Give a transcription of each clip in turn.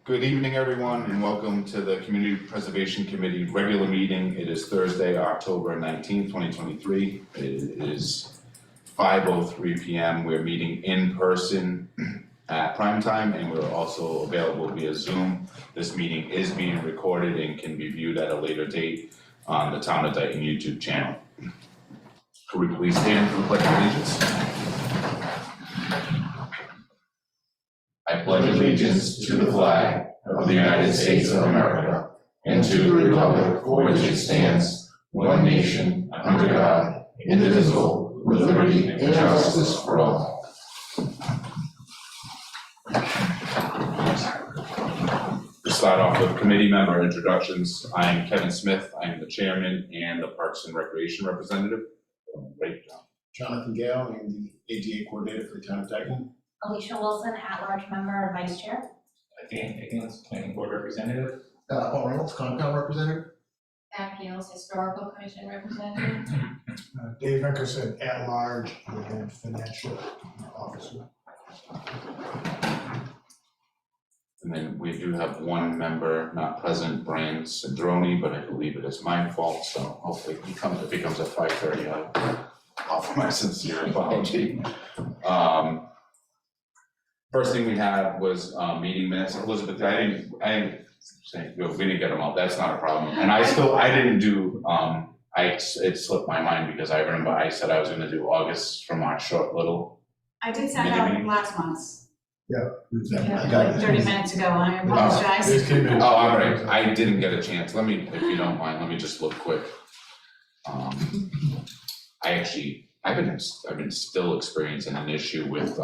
Good evening, everyone, and welcome to the Community Preservation Committee regular meeting. It is Thursday, October 19th, 2023. It is 5:03 p.m. We're meeting in person at prime time, and we're also available via Zoom. This meeting is being recorded and can be viewed at a later date on the Town of Dayton YouTube channel. Could we please stand for the Pledge of Allegiance? I pledge allegiance to the flag of the United States of America and to the republic for which it stands, one nation, under God, indivisible, with liberty and justice for all. To start off with committee member introductions, I am Kevin Smith. I am the chairman and the Parks and Recreation representative. Right, John. Jonathan Gale, I'm the ADA coordinator for the town of Dayton. Alicia Wilson, at-large member and vice chair. Dan Higgins, planning board representative. Paul Reynolds, Concom representative. Pat Gales, historical commission representative. Dave Eckerson, at-large and financial officer. And then we do have one member not present, Brian Cedrone, but I believe it is my fault, so hopefully if he comes at 5:30, I'll offer my sincere apology. First thing we had was meeting minutes. Elizabeth, I didn't say, we didn't get them all, that's not a problem. And I didn't do, it slipped my mind because I remember I said I was gonna do August from March short little. I did send out last month's, I got like it. 30 minutes ago, and I apologize. This came in. Oh, all right, I didn't get a chance. Let me, if you don't mind, let me just look quick. I've been still experiencing an issue with,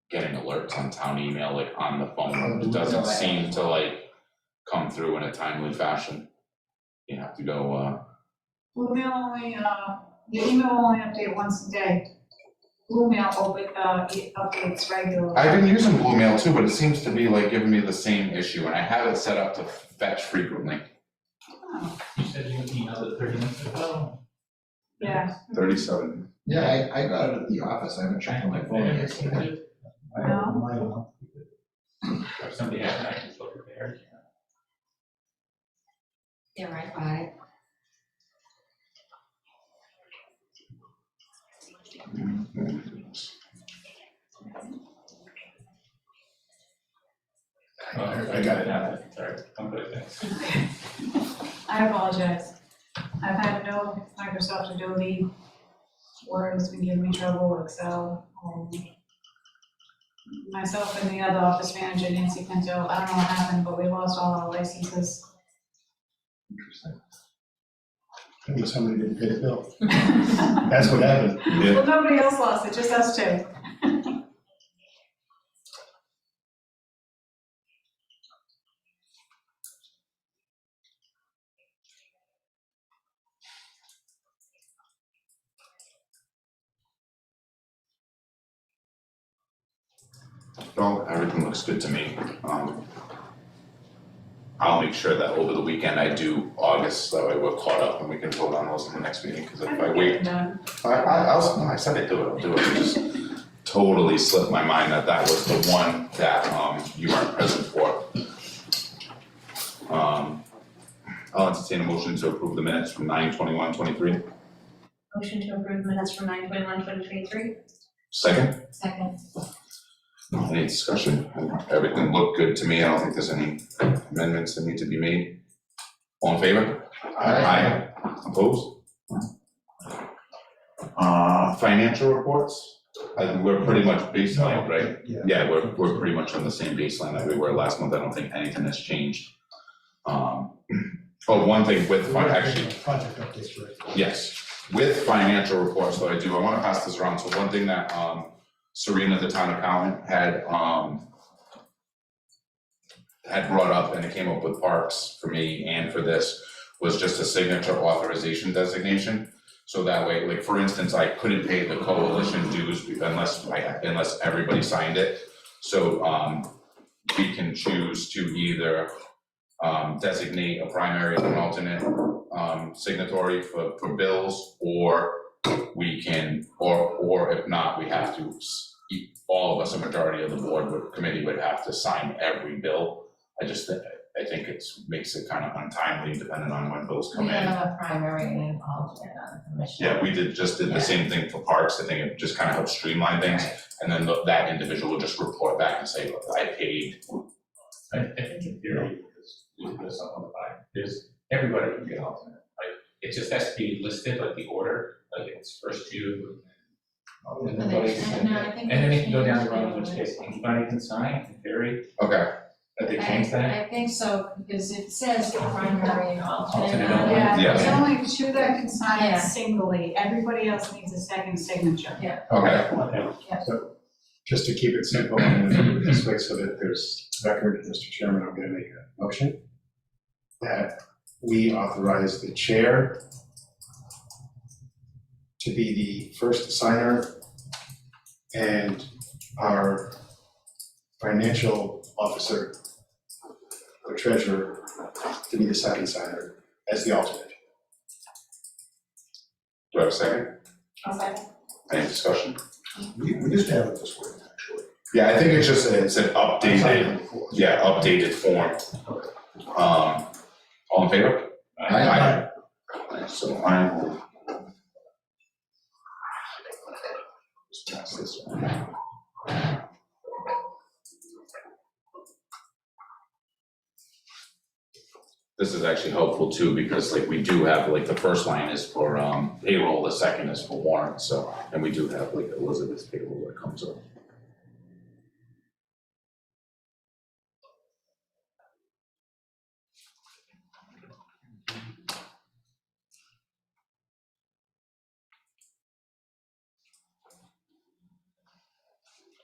getting alerts on town email, like on the phone. It doesn't seem to like come through in a timely fashion. You have to go, Blue Mail only, the email will only update once a day. Blue Mail updates regularly. I've been using Blue Mail too, but it seems to be like giving me the same issue, and I have it set up to fetch frequently. Oh, You said you emailed it 30 minutes ago. yeah, 37. Yeah, I got it at the office, I haven't checked on my phone yet. no, If somebody has, I can still prepare. Yeah, right by it. I got it. now. Sorry, I'm good, thanks. I apologize. I've had no Microsoft Adobe, Word has been giving me trouble, Excel. Myself and the other office manager, Nancy Pinto, I don't know what happened, but we lost all our licenses. Interesting. Maybe somebody didn't pay the bill. That's what happened. Well, nobody else lost it, just us two. No, everything looks good to me. I'll make sure that over the weekend I do August, that way we're caught up and we can vote on those in the next meeting, because if I wait, Done. I said I'd do it, It just totally slipped my mind that that was the one that, you weren't present for. I'll entertain a motion to approve the minutes from 9/21/23. Motion to approve minutes from 9/21/2023. Second, Second. any discussion? Everything looked good to me. I don't think there's any amendments that need to be made. All in favor? Aye. Opposed? Financial reports, we're pretty much baseline, right? Yeah. Yeah, we're pretty much on the same baseline that we were last month. I don't think anything has changed. One thing with, actually, Project updates, right? yes, with financial reports, though, I wanna pass this around. So one thing that, Serena, the town accountant, had brought up, and it came up with Parks for me and for this, was just a signature authorization designation. So that way, like, for instance, I couldn't pay the coalition dues unless everybody signed it. So, we can choose to either, designate a primary and an alternate, signatory for bills, or we can, or if not, we have to all of us, a majority of the committee would have to sign every bill. I think makes it kind of untimely depending on when bills come We in. have a primary and an alternate on the commission. Yeah, we just did the same thing for parks. I think it just kind of helps streamline things. And then that individual will just report back and say, look, I paid. I think in theory, because we put this on the back, everybody can get alternate, like, it just has to be listed, like the order, like it's first you. And then nobody can, No, I think and then they it can go down the changed road, in which it. case anybody can sign, in theory, Okay, that they changed that. I think so, because it says primary and alternate. Alternate on only. it. Yeah, there's Yeah. only two that can sign Yeah. it singly, everybody else needs a second signature. okay. So, just to keep it simple and do it this way so that there's record, Mr. Chairman, I'm gonna make a motion that we authorize the chair to be the first signer and our financial officer or treasurer to be the second signer as the alternate. Do I have a second? I'll second. Any discussion? We used to have it this way, actually. Yeah, I think it's an updated, updated form. All in favor? Aye. So I will. Just pass this one. This is actually helpful too, because like we do have, like the first line is for payroll, the second is for warrant, so, and we do have like Elizabeth's payroll that comes up.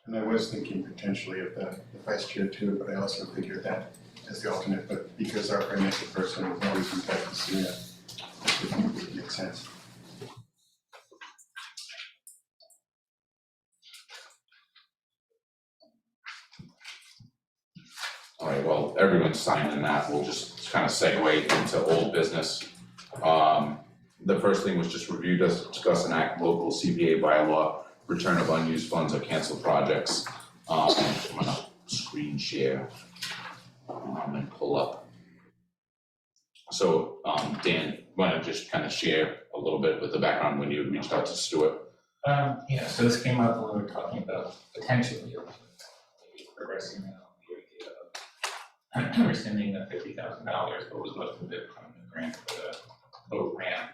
And I was thinking potentially of the vice chair too, but I also figured that as the alternate, but because our financial person is always in touch with Serena, it would make sense. All right, well, everyone's signing that, we'll just kind of segue into old business. The first thing was just review, discuss and act local CPA bylaw, return of unused funds or cancel projects. I'm gonna screen share, and pull up. So, Dan, wanna just kind of share a little bit with the background when you reached out to Stuart? Yeah, so this came up when we were talking about potentially maybe progressing the idea of rescinding the $50,000, but was left of it from the grant for the boat ramp,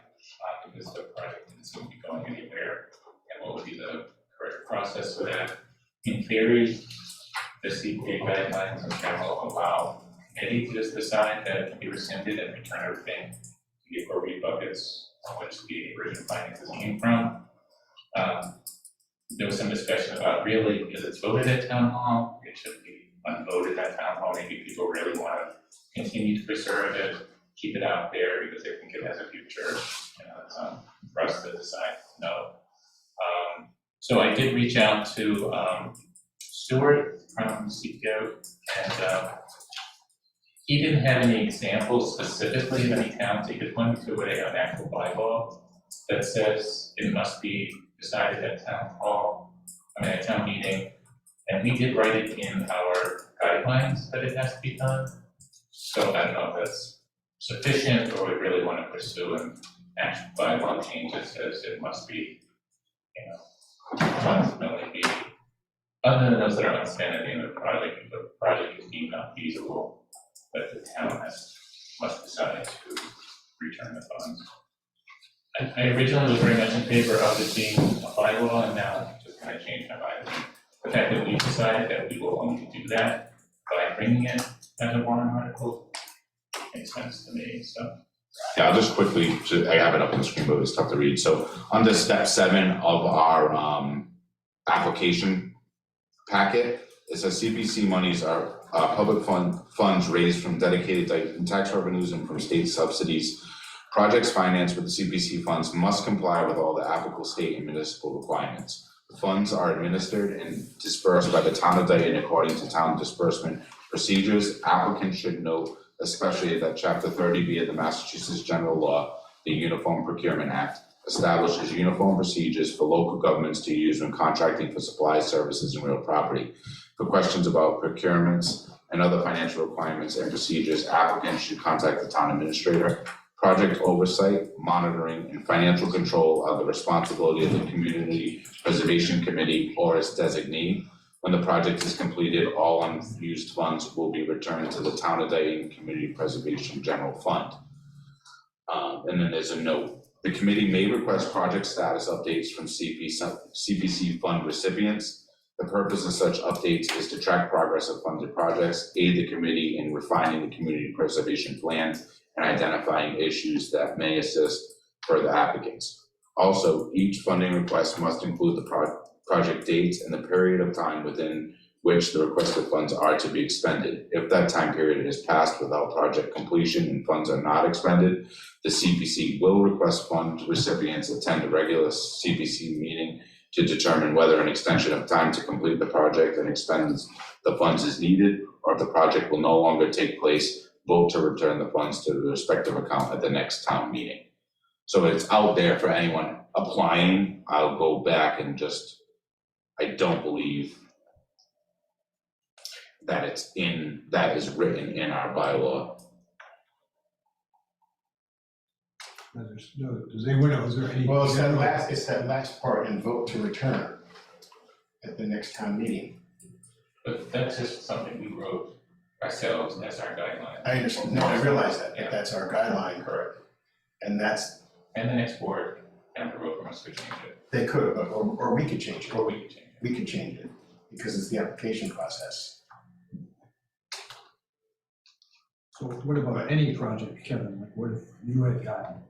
because the project didn't seem to be going anywhere, and what would be the correct process for that? In theory, the CPA guidelines in general allow committee to just decide that it can be rescinded and return everything to the appropriate buckets on which the original finances came from. There was some discussion about really, because it's voted at town hall, it should be unvoted at town hall, maybe people really wanna continue to preserve it, keep it out there because they think it has a future, it's for us to decide no. So I did reach out to Stuart from CPO, and he didn't have any examples specifically of any towns. He could point to an actual bylaw that says it must be decided at town hall, at town meeting. And we did write it in our guidelines that it has to be done. So I don't know if that's sufficient or we really want to pursue an actual bylaw change that says it must be, ultimately be, other than those that are outstanding in the project is deemed not feasible, but the town must decide to return the funds. I originally was very much in favor of it being a bylaw, and now I've just kind of changed my mind. The fact that we decided that we will only do that by bringing it as a warrant article makes sense to me, so. Yeah, I'll just quickly, I have it up on the screen, but it's tough to read. So under step 7 of our application packet, it says CPC monies are public funds raised from dedicated tax revenues and from state subsidies. Projects financed with the CPC funds must comply with all the applicable state and municipal requirements. The funds are administered and dispersed by the town of Dayton according to town disbursement procedures. Applicants should note especially that Chapter 30B of the Massachusetts General Law, the Uniform Procurement Act, establishes uniform procedures for local governments to use when contracting for supplies, services, and real property. For questions about procurements and other financial requirements and procedures, applicants should contact the town administrator. Project oversight, monitoring, and financial control are the responsibility of the Community Preservation Committee or its designee. When the project is completed, all unused funds will be returned to the Town of Dayton Community Preservation General Fund. And then there's a note. The committee may request project status updates from CPC fund recipients. The purpose of such updates is to track progress of funded projects, aid the committee in refining the community preservation plan, and identifying issues that may assist further applicants. Also, each funding request must include the project dates and the period of time within which the requested funds are to be expended. If that time period is passed without project completion and funds are not expended, the CPC will request fund recipients attend a regular CPC meeting to determine whether an extension of time to complete the project and expend the funds is needed, or if the project will no longer take place, vote to return the funds to the respective account at the next town meeting. So it's out there for anyone applying. I'll go back and I don't believe that that is written in our bylaw. Does anyone know, is there any? Well, it's that last part, and vote to return at the next town meeting. But that's just something we wrote ourselves as our guideline. I understand, no, I realize that, Yeah. but that's our guideline, Correct. and that's, And the next board down the road from us could change it, they could, but, or we could change it. or we could change it. We could change it, because it's the application process. So what about any project, Kevin, like what if you had gotten,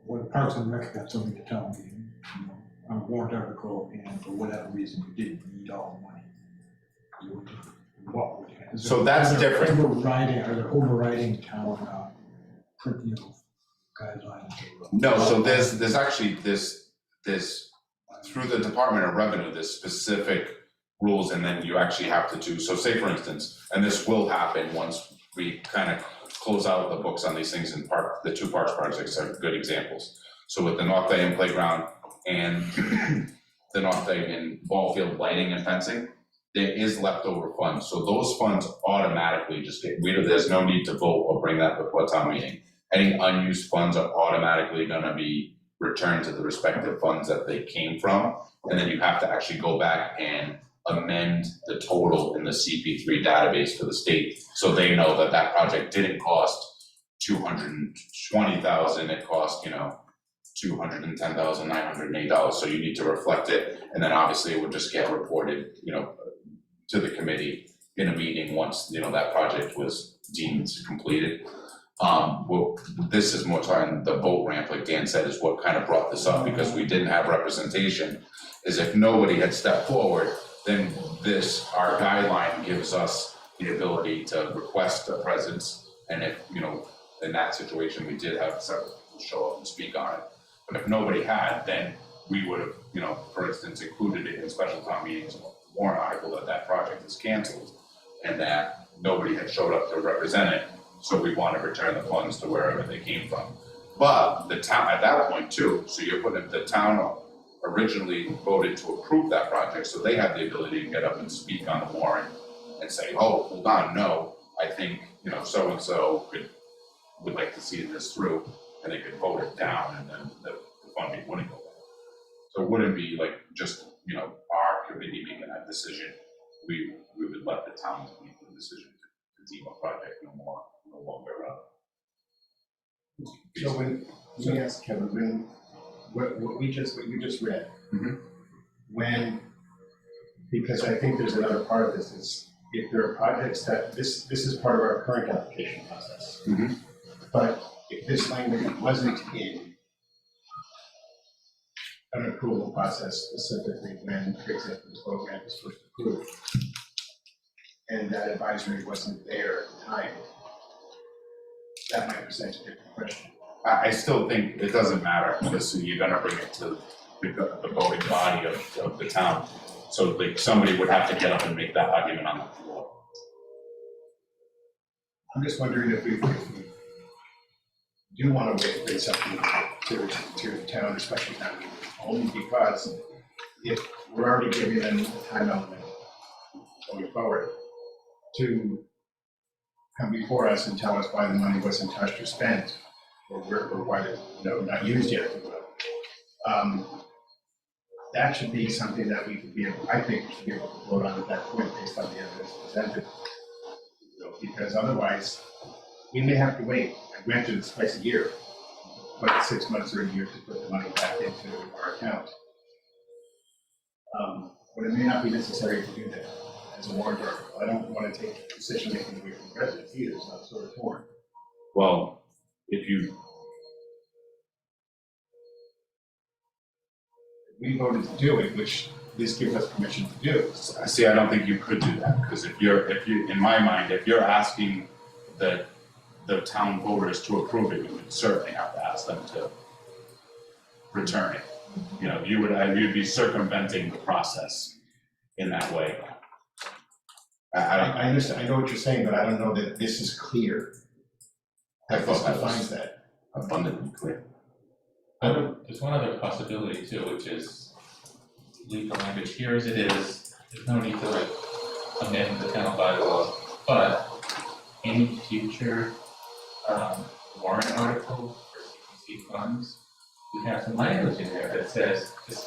what if Parks and Rec got something to tell me, on a warrant article, and for whatever reason you didn't need all the money? What would you? So that's different. Are there overriding town, guidelines? No, so there's actually this through the Department of Revenue, there's specific rules, and then you actually have to do, so say for instance, and this will happen once we kind of close out the books on these things in the two parks projects are good examples. So with the North Dayton playground and the North Dayton ball field lighting and fencing, there is leftover funds. So those funds automatically just there's no need to vote or bring that before town meeting. Any unused funds are automatically gonna be returned to the respective funds that they came from. And then you have to actually go back and amend the total in the CP3 database for the state, so they know that that project didn't cost $220,000, it cost, $210,908. So you need to reflect it, and then obviously it would just get reported, to the committee in a meeting once, that project was deemed completed. Well, this is more time, the boat ramp, like Dan said, is what kind of brought this up, because we didn't have representation, is if nobody had stepped forward, then our guideline gives us the ability to request a presence, and if, in that situation, we did have several people show up and speak on it. But if nobody had, then we would have, for instance, included it in special town meetings, warrant article that project is canceled, and that nobody had showed up to represent it, so we want to return the funds to wherever they came from. But the town, at that point too, so you're putting the town originally voted to approve that project, so they had the ability to get up and speak on the warrant and say, oh, hold on, no, I think, so-and-so would like to see this through, and they could vote it down, and then the funding wouldn't go back. So it wouldn't be like just, our committee making that decision. We would let the town make the decision to deem a project no longer. So let me ask Kevin, what you just read, when, because I think there's another part of this, is if there are projects that, this is part of our current application process. But if this language wasn't in an approval process specifically when, for example, the program was first approved, and that advisory wasn't there at the time, that might present a different question. I still think it doesn't matter, because you're gonna bring it to the voting body of the town. So like somebody would have to get up and make that argument on the floor. I'm just wondering if we do want to wait for something to the town, especially town meeting, only because if we're already giving them the time element going forward to come before us and tell us why the money wasn't touched or spent, or why it's, not used yet, if you will. That should be something that we could be able, I think we should be able to vote on at that point based on the evidence presented. Because otherwise, we may have to wait, granted it's twice a year, but 6 months or a year to put the money back into our account. But it may not be necessary to do that as a warrant article. I don't want to take decision making away from residents either, so I'm sort of torn. Well, if We voted to do it, which this gives us permission to do. see, I don't think you could do that, because if you, in my mind, if you're asking the town voters to approve it, you would certainly have to ask them to return it. You'd be circumventing the process in that way. I don't, I understand, I know what you're saying, but I don't know that this is clear. I This thought that defines was that. abundantly clear. There's one other possibility too, which is leave the language here as it is. There's no need to like amend the town bylaws, but any future warrant articles for CPC funds, we have some language in there that says, just,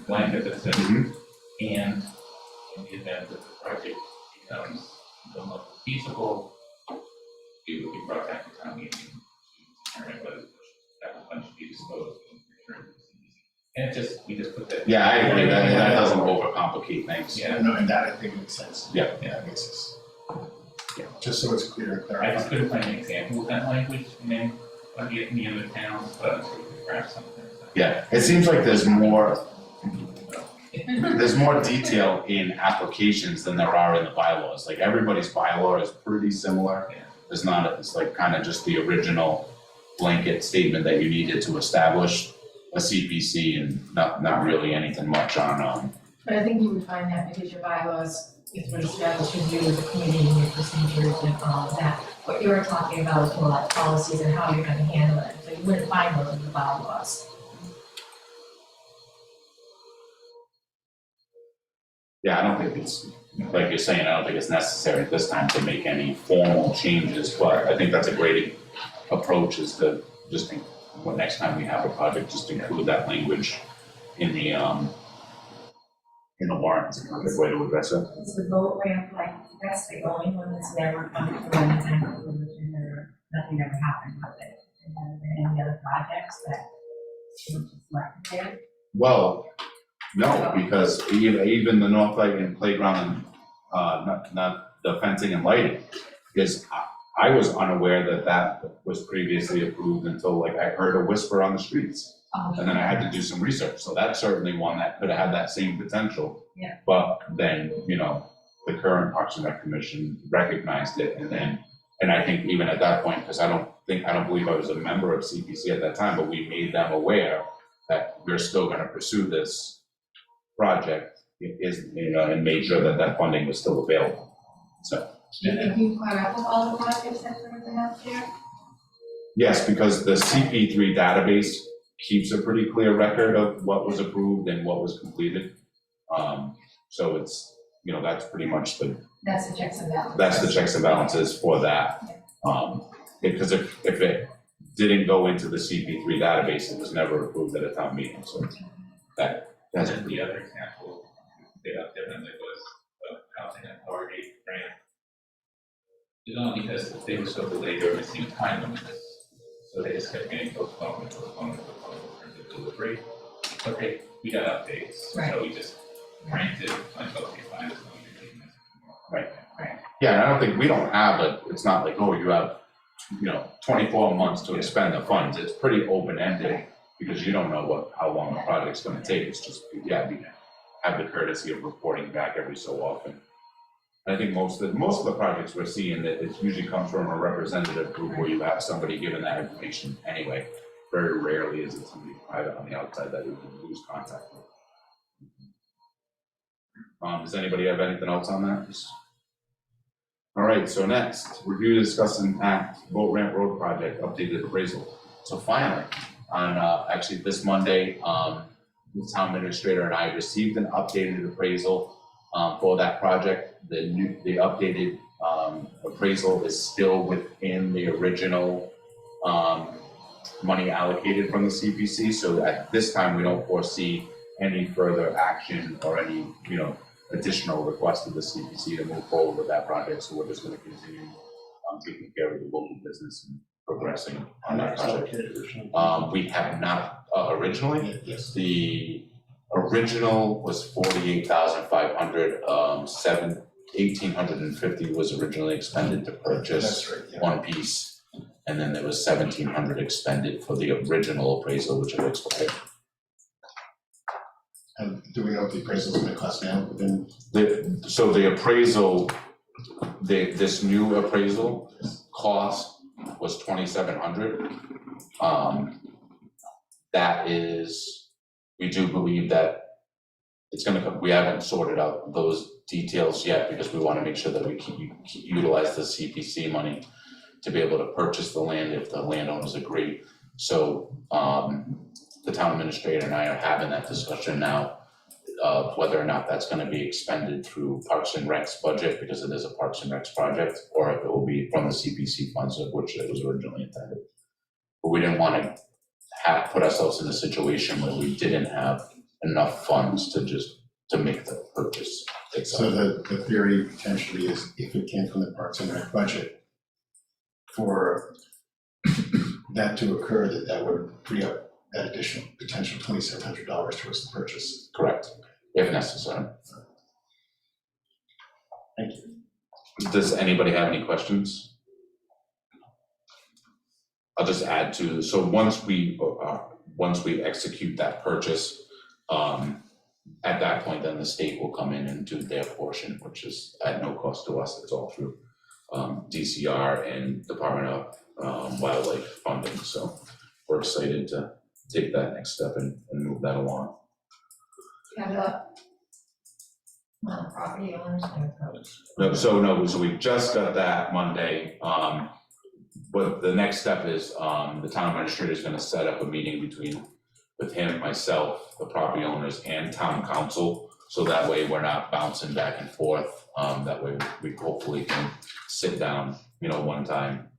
blanket that says, and in the event that the project becomes no longer feasible, it will be brought back to town meeting to determine whether that fund should be disposed and returned to the CPC. And we just put that. Yeah, I agree, that doesn't overcomplicate things. Yeah. No, and that I think makes sense. Yeah. That makes sense. Yeah, just so it's clear and I just clarified. couldn't find an example of that language in any other towns, but I'm sure we could grab something. Yeah, it seems like there's more detail in applications than there are in the bylaws. Like everybody's bylaw is pretty similar. Yeah. It's like kind of just the original blanket statement that you needed to establish a CPC and not really anything much on, But I think you would find that because your bylaws, if we establish you as a committee and your procedures and all of that, what you're talking about is more like policies and how you're gonna handle it, so you wouldn't find those in the bylaws. yeah, I don't think it's, like you're saying, I don't think it's necessary at this time to make any formal changes, but I think that's a great approach is to just next time we have a project, just include that language in the warrant. It's a good way to address it. It's the boat ramp, like, that's the only one that's never come to anything, or nothing ever happened with it. And then are there any other projects that should just left there? Well, no, because even the North Dayton playground and not the fencing and lighting, because I was unaware that was previously approved until like I heard a whisper on the streets. And then I had to do some research, so that's certainly one that could have had that same potential. Yeah. But then, the current Parks and Rec Commission recognized it, and I think even at that point, because I don't believe I was a member of CPC at that time, but we made them aware that we're still gonna pursue this project, and made sure that funding was still available, so. Do you think you caught up with all the projects that were been out there? Yes, because the CP3 database keeps a pretty clear record of what was approved and what was completed. So it's, that's pretty much That's the checks and balances. that's the checks and balances for that. Because if it didn't go into the CP3 database, it was never approved at a town meeting, so that's. And then the other example, they got differently was the housing authority grant. It's only because they were so delayed, they were missing time limits. So they just kept getting postponed in terms of delivery. Okay, we got updates, so we just granted, like, okay, fine, as long as you're getting this. Right. Yeah, and I don't think, we don't have it's not like, oh, you have, 24 months to expend the funds. It's pretty open-ended because you don't know how long the project's gonna take. It's just, we have the courtesy of reporting back every so often. I think most of the projects we're seeing, that it usually comes from a representative group where you have somebody giving that information anyway. Very rarely is it somebody private on the outside that we would lose contact with. Does anybody have anything else on that? All right, so next, review, discuss, and act, boat ramp road project, updated appraisal. So finally, on, actually this Monday, the town administrator and I received an updated appraisal, for that project. The updated, appraisal is still within the original, money allocated from the CPC, so at this time, we don't foresee any further action or any, additional request of the CPC to move forward with that project, so we're just gonna continue, taking care of the local business and progressing on that project. We have not, originally, Yes. the original was 48,500, 1,850 was originally expended to purchase That's right, yeah. one piece, and then there was 1,700 expended for the original appraisal, which had expired. And do we know if the appraisal is gonna cost now within? So the appraisal, this new appraisal cost was 2,700. That is, we do believe that it's gonna come, we haven't sorted out those details yet because we wanna make sure that we utilize the CPC money to be able to purchase the land if the landowners agree. So, the town administrator and I are having that discussion now, whether or not that's gonna be expended through Parks and Rec's budget, because it is a Parks and Rec's project, or if it will be from the CPC funds, of which it was originally intended. But we didn't wanna put ourselves in a situation where we didn't have enough funds to make the purchase So itself. the theory potentially is if it came from the Parks and Rec budget, for that to occur, that would free up that additional potential $2,700 towards the purchase. Correct, if necessary. Thank you. Does anybody have any questions? I'll just add to, so once we execute that purchase, at that point, then the state will come in and do their portion, which is at no cost to us. It's all through DCR and Department of Wildlife funding. So we're excited to take that next step and move that along. Have a property owners and approach. So we just got that Monday. But the next step is the town administrator is gonna set up a meeting with him, myself, the property owners, and town council. So that way we're not bouncing back and forth. That way we hopefully can sit down, one time,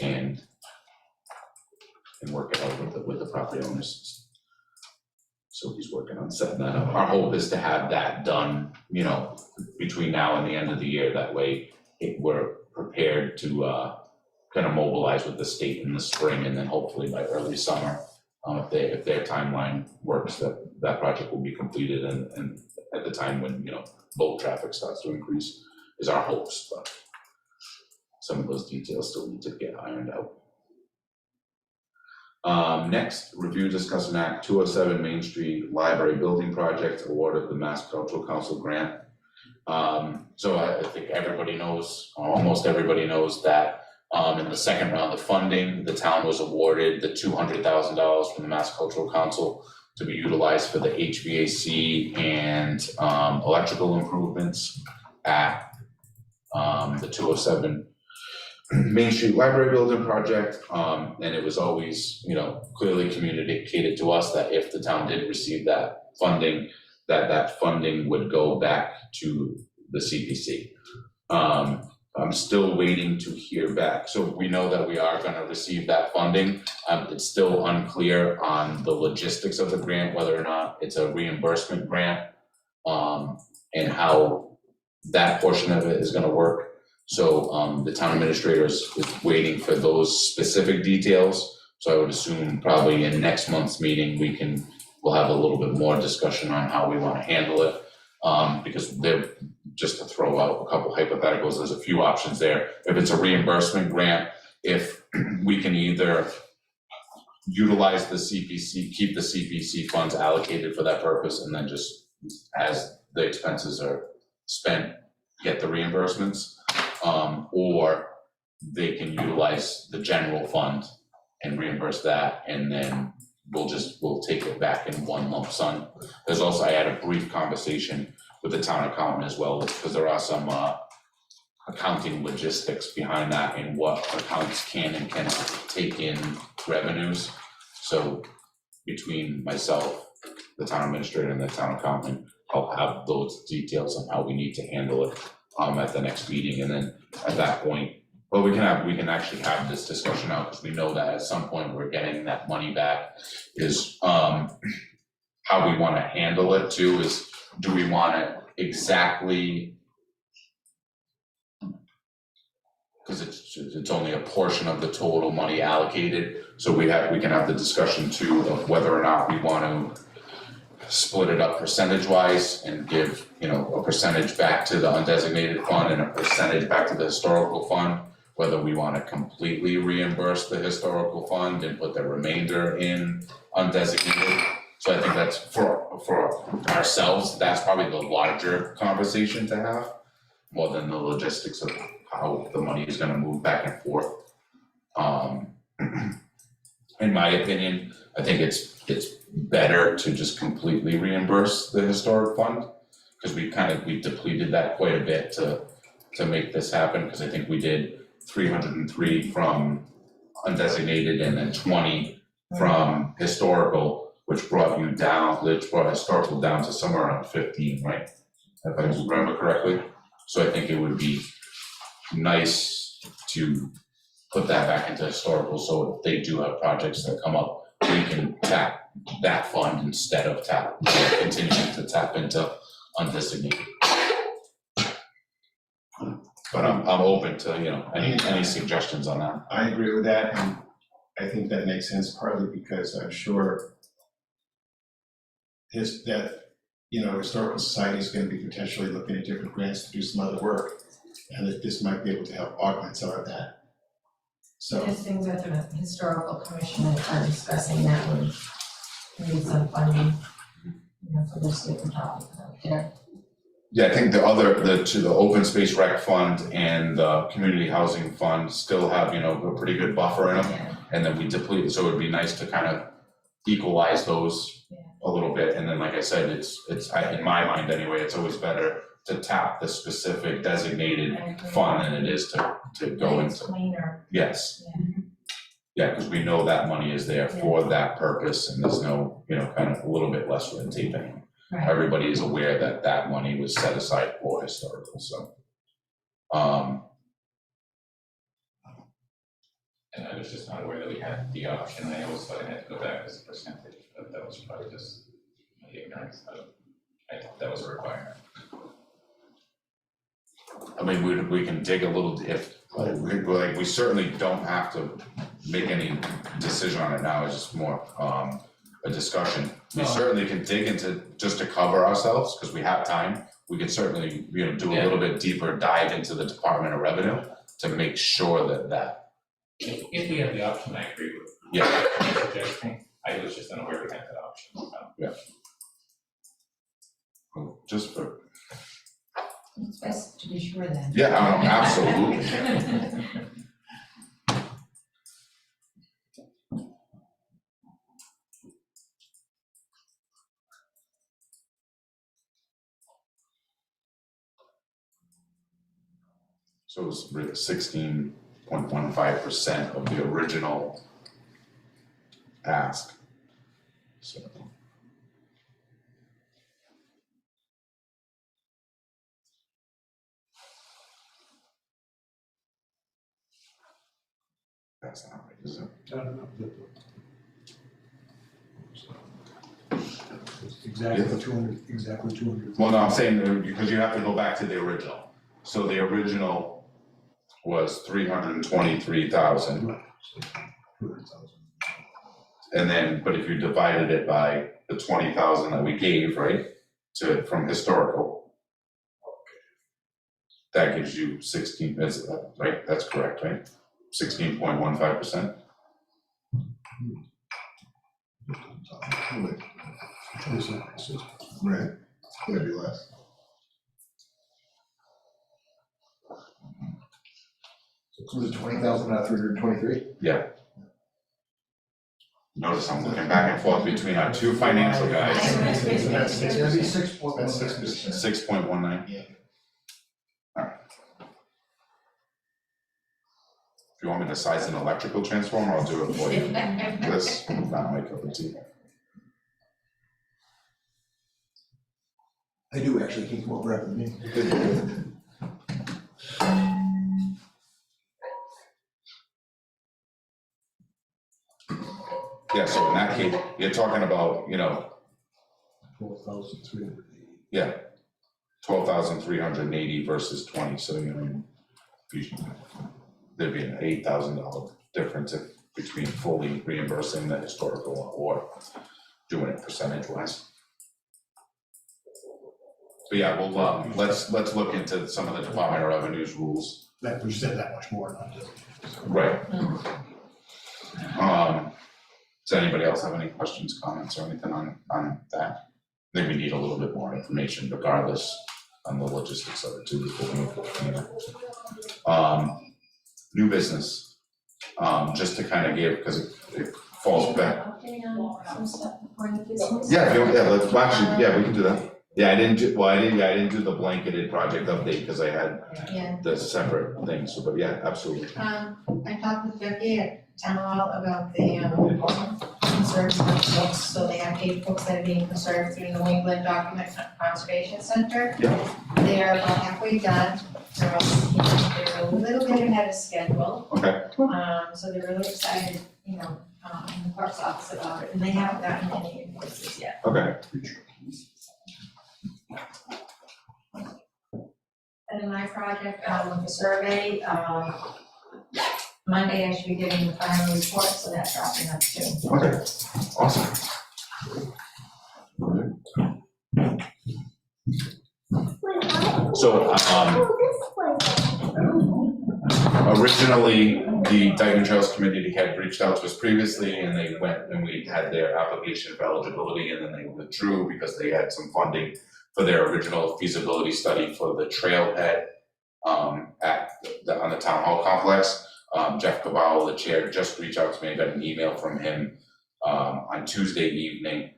and work it out with the property owners. So he's working on setting that up. Our hope is to have that done, between now and the end of the year. That way we're prepared to kind of mobilize with the state in the spring, and then hopefully by early summer, if their timeline works, that project will be completed and at the time when, boat traffic starts to increase is our hopes, but some of those details still need to get ironed out. Next, review, discuss, and act 207 Main Street Library Building Project, awarded the Mass Cultural Council grant. So I think everybody knows, or almost everybody knows that in the second round of funding, the town was awarded the $200,000 from the Mass Cultural Council to be utilized for the HVAC and electrical improvements at the 207 Main Street Library Building Project. And it was always, clearly communicated to us that if the town did receive that funding, that funding would go back to the CPC. I'm still waiting to hear back. So we know that we are gonna receive that funding. It's still unclear on the logistics of the grant, whether or not it's a reimbursement grant, and how that portion of it is gonna work. So the town administrator is waiting for those specific details. So I would assume probably in next month's meeting, we'll have a little bit more discussion on how we wanna handle it. Because just to throw out a couple hypotheticals, there's a few options there. If it's a reimbursement grant, if we can either utilize the CPC, keep the CPC funds allocated for that purpose, and then just as the expenses are spent, get the reimbursements, or they can utilize the general fund and reimburse that, and then we'll take it back in one lump sum. There's also, I had a brief conversation with the town accountant as well, because there are some accounting logistics behind that and what accounts can and cannot take in revenues. So between myself, the town administrator and the town accountant, I'll have those details on how we need to handle it at the next meeting, and then at that point, well, we can actually have this discussion now, because we know that at some point we're getting that money back, is how we wanna handle it too, is do we wanna exactly, because it's only a portion of the total money allocated, so we can have the discussion too of whether or not we want to split it up percentage-wise and give, a percentage back to the undesignated fund and a percentage back to the historical fund, whether we want to completely reimburse the historical fund and put the remainder in undesignated. So I think that's for ourselves, that's probably the larger conversation to have, more than the logistics of how the money is gonna move back and forth. In my opinion, I think it's better to just completely reimburse the historic fund, because we depleted that quite a bit to make this happen, because I think we did 303 from undesignated and then 20 from historical, which brought historical down to somewhere around 15, right? If I remember correctly. So I think it would be nice to put that back into historical, so if they do have projects that come up, we can tap that fund instead of continuing to tap into undesignated. But I'm open to, any suggestions on that. I agree with that, and I think that makes sense partly because I'm sure Historical Society is gonna be potentially looking at different grants to do some other work, and that this might be able to help augment some of that. So, There's things that the historical commission are discussing that would need some funding, for this different topic out there. Yeah, I think the open space rec fund and the community housing fund still have, a pretty good buffer in them. Yeah. And then we deplete, so it'd be nice to kind of equalize those a little bit, and then like I said, it's in my mind anyway, it's always better to tap the specific designated I agree. fund than it is to go It's into, cleaner. yes. Yeah. Yeah, because we know that money is there for that purpose, and there's no, kind of a little bit less red tape anyway. Right. Everybody is aware that that money was set aside for historical, so. And I was just not aware that we had the option, I always thought I had to go back as a percentage, but that was probably just my ignorance, I thought that was a requirement. I mean, we can dig a little, we certainly don't have to make any decision on it now, it's just more, a discussion. We certainly can dig into, just to cover ourselves, because we have time, we can certainly, do a little bit deeper dive into the Department of Revenue to make sure that. If we have the option, I agree with. Yeah. Suggesting, I was just unaware we had that option. Just for, It's best to be sure then. yeah, absolutely. So it was 16.15% of the original ask. So. That's not right, is it? I don't know. It's exactly 200. Well, no, I'm saying because you have to go back to the original. So the original was 323,000. Right. 200,000. And then, but if you divided it by the 20,000 that we gave, right, from historical, that gives you 16, right, that's correct, right? 16.15%. right, could be less. So was it 20,000 out of 323? Yeah. Notice I'm looking back and forth between our two financial guys. That's That'd be 6%. That's 6.1. 6.19. Yeah. If you want me to size an electrical transformer, I'll do it for you. This, not my cup of tea. I do actually keep more breath than me. Yeah, so in that case, you're talking about, 12,380. 12,380 versus 20, so there'd be an $8,000 difference between fully reimbursing the historical or doing it percentage wise. But yeah, well, let's look into some of the Department of Revenue's rules. That, we said that much more, not just. Right. Does anybody else have any questions, comments, or anything on that? I think we need a little bit more information regardless on the logistics of it too before we move forward. New business, just to kind of give, because it falls back. Update on some stuff before you business? Yeah, let's actually, yeah, we can do that. Yeah, I didn't do the blanketed project update because I had Yeah. the separate things, so, but yeah, absolutely. I talked with Becky at Town Hall about the conservation of books, so they have 8 books that are being conserved through the New England Document Conservation Center. Yeah. They are about halfway done, they're a little bit ahead of schedule. Okay. So they're really excited, in the clerk's office about it, and they haven't gotten any invoices yet. Okay. And in my project, with the survey, Monday I should be getting the final report, so that's dropping up too. Okay, awesome. So, originally, the Dayton Trails Committee had reached out to us previously, and they went and we had their application for eligibility, and then they withdrew because they had some funding for their original feasibility study for the trailhead on the town hall complex. Jeff Cavallo, the chair, just reached out to me. I got an email from him on Tuesday evening.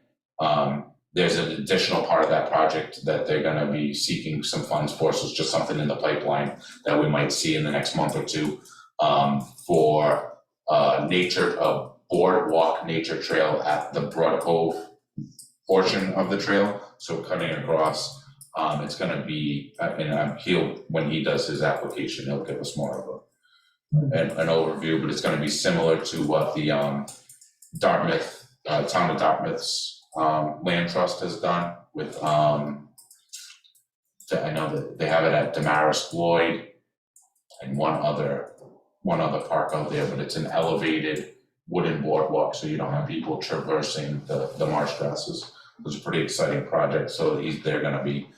There's an additional part of that project that they're gonna be seeking some funds for, so it's just something in the pipeline that we might see in the next month or two for a boardwalk nature trail at the Broad Cove portion of the trail, so cutting across. It's gonna be, when he does his application, he'll give us more of an overview, but it's gonna be similar to what the Dartmouth, town of Dartmouth's land trust has done with, I know that they have it at Damaris Lloyd and one other park out there, but it's an elevated wooden boardwalk, so you don't have people traversing the marsh grasses. It's a pretty exciting project, so they're gonna be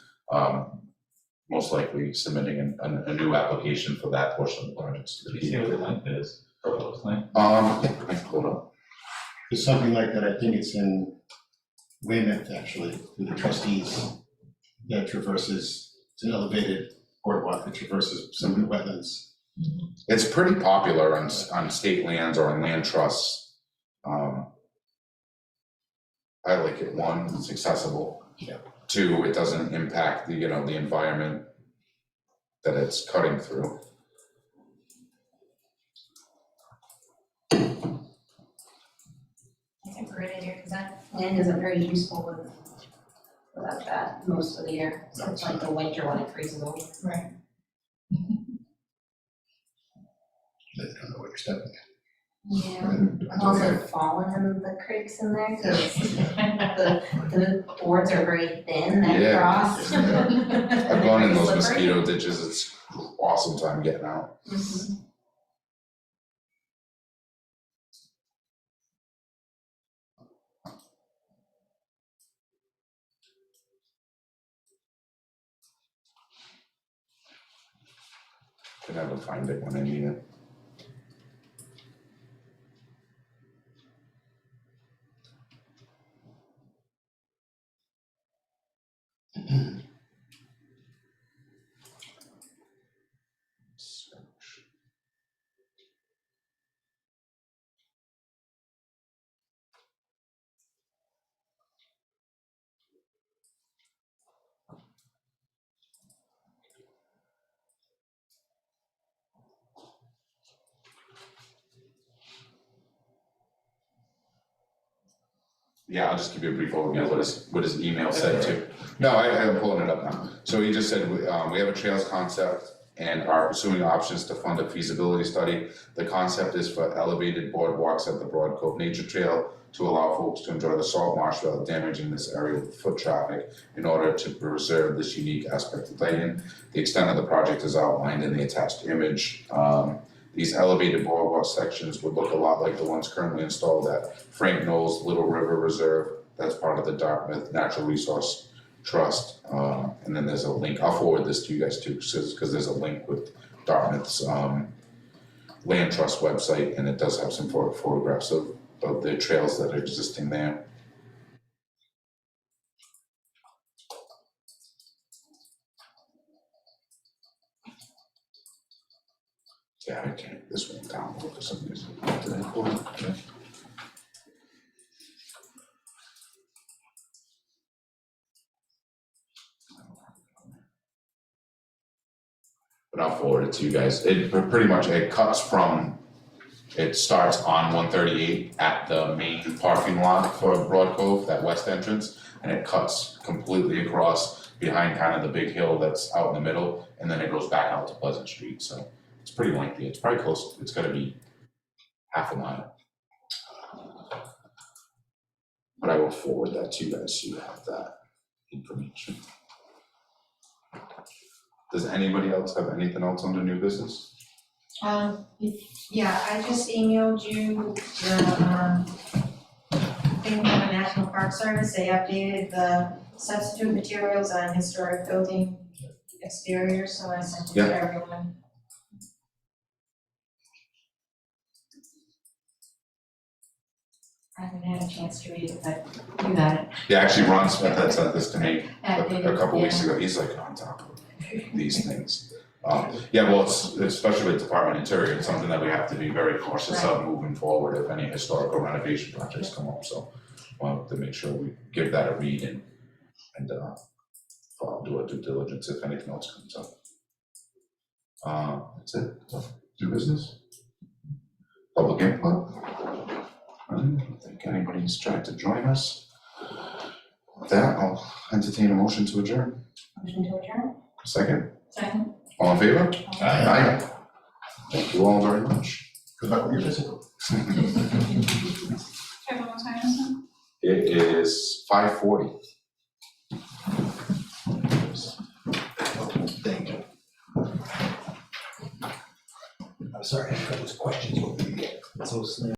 most likely submitting a new application for that portion of the project. Did you see what the length is, proposed length? I can pull it up. There's something like that, I think it's in Weymouth actually, with the trustees, that traverses, it's an elevated boardwalk that traverses some of the wetlands. It's pretty popular on state lands or on land trusts. I like it, 1, it's accessible. Yeah. 2, it doesn't impact the environment that it's cutting through. That's a great idea, because that land isn't very useful without that most of the year, so it's like the winter when it freezes over. Right. They don't know what you're stepping in. Yeah, I've also fallen in the creeks in there, because the boards are very thin that Yeah. cross. I've gone in those Slippery. mosquito ditches, it's awesome time getting out. Mhm. Can never find it when I need it. Yeah, I'll just give you a brief overview of what his email said too. No, I'm pulling it up now. So he just said, we have a trails concept and are pursuing options to fund a feasibility study. The concept is for elevated boardwalks at the Broad Cove Nature Trail to allow folks to enjoy the salt marsh without damaging this area with foot traffic in order to preserve this unique aspect of Dayton. The extent of the project is outlined in the attached image. These elevated boardwalk sections would look a lot like the ones currently installed at Frank Knowles Little River Reserve. That's part of the Dartmouth Natural Resource Trust. And then there's a link, I'll forward this to you guys too, because there's a link with Dartmouth's Land Trust website, and it does have some photographs of the trails that are existing there. Yeah, I can't, this one download for some reason. Did I pull it? Okay. But I'll forward it to you guys. It pretty much, it cuts from, it starts on 138 at the main parking lot for Broad Cove, that west entrance, and it cuts completely across behind kind of the big hill that's out in the middle, and then it goes back out to Pleasant Street, so it's pretty lengthy. It's probably close, it's gonna be half a mile. But I will forward that to you guys so you have that information. Does anybody else have anything else under new business? Yeah, I just emailed you the, thing from the National Park Service, they updated the substitute materials on historic building exteriors, so I sent it to everyone. I haven't had a chance to read it, but you got it. Yeah, actually Ron Smith had sent this to me a couple Yeah. weeks ago. He's like on top of these things. Yeah, well, it's especially with Department of Interior, it's something that we have to be very cautious of moving forward if any historical renovation projects come up, so want to make sure we give that a read and do our due diligence if anything else comes up. That's it, new business? Public input? I don't think anybody's tried to join us. With that, I'll entertain a motion to adjourn. Motion to adjourn? Second, Second. all in favor? Aye. Thank you all very much. Good luck with your physical. Kevin, what time is it? It is 5:40. Thank you. I'm sorry, I have a couple of questions. So,